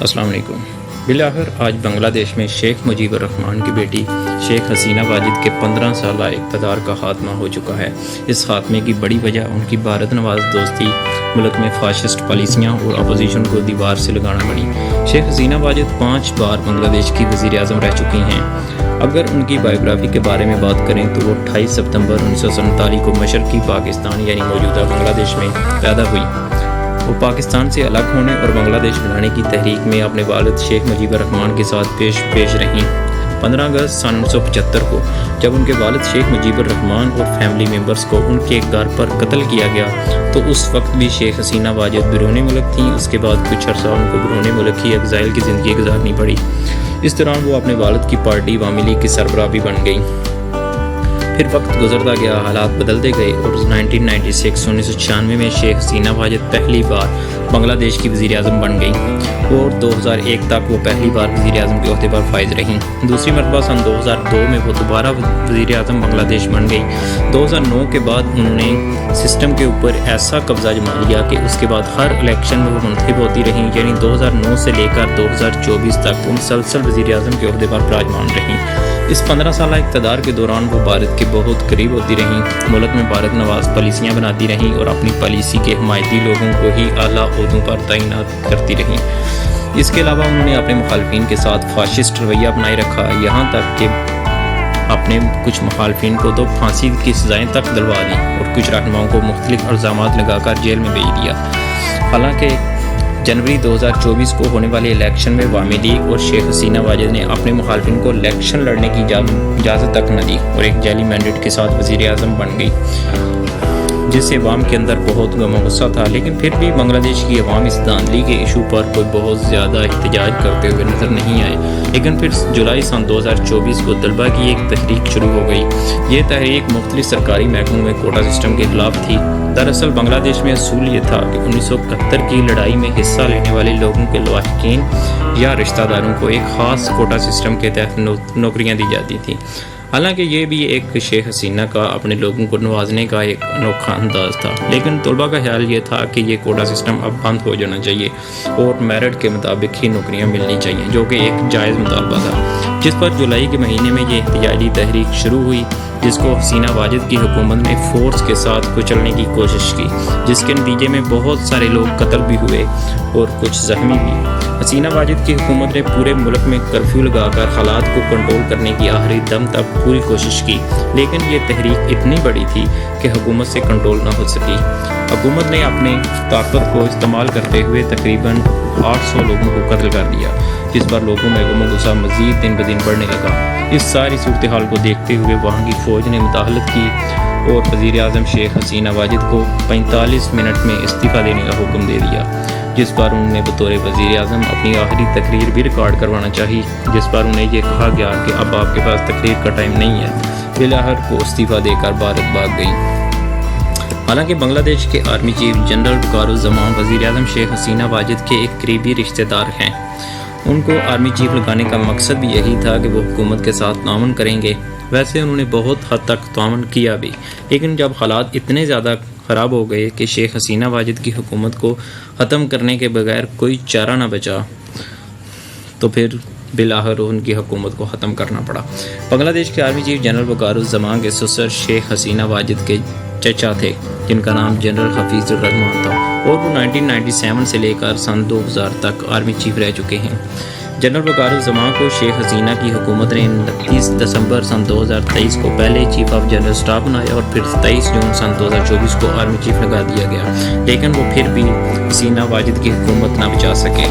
السلام علیکم۔ بالآخر آج بنگلہ دیش میں شیخ مجیب الرحمان کی بیٹی شیخ حسینہ واجد کے 15 سالہ اقتدار کا خاتمہ ہو چکا ہے۔ اس خاتمے کی بڑی وجہ ان کی بھارت نواز دوستی، ملک میں فاشسٹ پالیسیاں اور اپوزیشن کو دیوار سے لگانا پڑی۔ شیخ حسینہ واجد 5 بار بنگلہ دیش کی وزیر اعظم رہ چکی ہیں۔ اگر ان کی بایوگرافی کے بارے میں بات کریں تو وہ 28 ستمبر 1947 کو مشرقی پاکستان یعنی موجودہ بنگلہ دیش میں پیدا ہوئی۔ وہ پاکستان سے الگ ہونے اور بنگلہ دیش بنانے کی تحریک میں اپنے والد شیخ مجیب الرحمان کے ساتھ پیش رہیں۔ 15 اگست سن 1975 کو جب ان کے والد شیخ مجیب الرحمان اور فیملی ممبرز کو ان کے گھر پر قتل کیا گیا تو اس وقت بھی شیخ حسینہ واجد بیرون ملک تھیں۔ اس کے بعد کچھ عرصہ ان کو بیرون ملک ہی ایگزائل کی زندگی گزارنی پڑی۔ اس دوران وہ اپنے والد کی پارٹی عوامی لیگ کی سربراہ بھی بن گئیں۔ پھر وقت گزرتا گیا، حالات بدلتے گئے اور 1996 میں شیخ حسینہ واجد پہلی بار بنگلہ دیش کی وزیر اعظم بن گئیں اور 2001 تک وہ پہلی بار وزیر اعظم کے عہدے پر فائز رہیں۔ دوسری مرتبہ سن 2002 میں وہ دوبارہ وزیر اعظم بنگلہ دیش بن گئی۔ 2009 کے بعد انہوں نے سسٹم کے اوپر ایسا قبضہ جما لیا کہ اس کے بعد ہر الیکشن میں وہ منتخب ہوتی رہیں، یعنی 2009 سے لے کر 2024 تک وہ مسلسل وزیر اعظم کے عہدے پر براجمان رہیں۔ اس 15 سالہ اقتدار کے دوران وہ بھارت کے بہت قریب ہوتی رہیں، ملک میں بھارت نواز پالیسیاں بناتی رہیں اور اپنی پالیسی کے حمایتی لوگوں کو ہی اعلیٰ عہدوں پر تعینات کرتی رہیں۔ اس کے علاوہ انہوں نے اپنے مخالفین کے ساتھ فاشسٹ رویہ بنائے رکھا، یہاں تک کہ اپنے کچھ مخالفین کو تو پھانسی کی سزائیں تک دلوا دیں اور کچھ رہنماؤں کو مختلف الزامات لگا کر جیل میں بھیج دیا۔ حالانکہ جنوری 2024 کو ہونے والے الیکشن میں عوامی لیگ اور شیخ حسینہ واجد نے اپنے مخالفین کو الیکشن لڑنے کی اجازت تک نہ دی اور ایک جعلی مینڈیٹ کے ساتھ وزیر اعظم بن گئی، جس سے عوام کے اندر بہت غم و غصہ تھا۔ لیکن پھر بھی بنگلہ دیش کی عوام اس دھاندلی کے ایشو پر کوئی بہت زیادہ احتجاج کرتے ہوئے نظر نہیں آئے۔ لیکن پھر جولائی سن 2024 کو طلبہ کی ایک تحریک شروع ہو گئی۔ یہ تحریک مختلف سرکاری محکموں میں کوٹا سسٹم کے خلاف تھی۔ دراصل بنگلہ دیش میں اصول یہ تھا کہ 1971 کی لڑائی میں حصہ لینے والے لوگوں کے لواحقین یا رشتہ داروں کو ایک خاص کوٹا سسٹم کے تحت نوکریاں دی جاتی تھیں۔ حالانکہ یہ بھی ایک شیخ حسینہ کا اپنے لوگوں کو نوازنے کا ایک انوکھا انداز تھا، لیکن طلبہ کا خیال یہ تھا کہ یہ کوٹا سسٹم اب بند ہو جانا چاہیے اور میرٹ کے مطابق ہی نوکریاں ملنی چاہیے، جو کہ ایک جائز مطالبہ تھا، جس پر جولائی کے مہینے میں یہ احتجاجی تحریک شروع ہوئی، جس کو حسینہ واجد کی حکومت نے فورس کے ساتھ کچلنے کی کوشش کی، جس کے نتیجے میں بہت سارے لوگ قتل بھی ہوئے اور کچھ زخمی بھی۔ حسینہ واجد کی حکومت نے پورے ملک میں کرفیو لگا کر حالات کو کنٹرول کرنے کی آخری دم تک پوری کوشش کی، لیکن یہ تحریک اتنی بڑی تھی کہ حکومت سے کنٹرول نہ ہو سکی۔ حکومت نے اپنے طاقت کو استعمال کرتے ہوئے تقریباً 800 لوگوں کو قتل کر دیا، جس پر لوگوں میں غم و غصہ مزید دن بدن بڑھنے لگا۔ اس ساری صورتحال کو دیکھتے ہوئے وہاں کی فوج نے مداخلت کی اور وزیر اعظم شیخ حسینہ واجد کو 45 منٹ میں استعفیٰ دینے کا حکم دے دیا، جس پر انہوں نے بطور وزیر اعظم اپنی آخری تقریر بھی ریکارڈ کروانا چاہی، جس پر انہیں یہ کہا گیا کہ اب آپ کے پاس تقریر کا ٹائم نہیں ہے۔ بالآخر وہ استعفیٰ دے کر بھارت بھاگ گئی۔ حالانکہ بنگلہ دیش کے آرمی چیف جنرل وقار الزمان وزیر اعظم شیخ حسینہ واجد کے ایک قریبی رشتہ دار ہیں، ان کو آرمی چیف لگانے کا مقصد بھی یہی تھا کہ وہ حکومت کے ساتھ تعاون کریں گے۔ ویسے انہوں نے بہت حد تک تعاون کیا بھی، لیکن جب حالات اتنے زیادہ خراب ہو گئے کہ شیخ حسینہ واجد کی حکومت کو ختم کرنے کے بغیر کوئی چارہ نہ بچا تو پھر بالآخر ان کی حکومت کو ختم کرنا پڑا۔ بنگلہ دیش کے آرمی چیف جنرل وقار الزمان کے سسر شیخ حسینہ واجد کے چچا تھے، جن کا نام جنرل حفیظ الرحمان تھا، اور وہ 1997 سے لے کر سن 2000 تک آرمی چیف رہ چکے ہیں۔ جنرل وقار الزمان کو شیخ حسینہ کی حکومت نے 29 دسمبر سن 2023 کو پہلے چیف آف جنرل اسٹاف بنایا اور پھر 23 جون سن 2024 کو آرمی چیف لگا دیا گیا، لیکن وہ پھر بھی حسینہ واجد کی حکومت نہ بچا سکے۔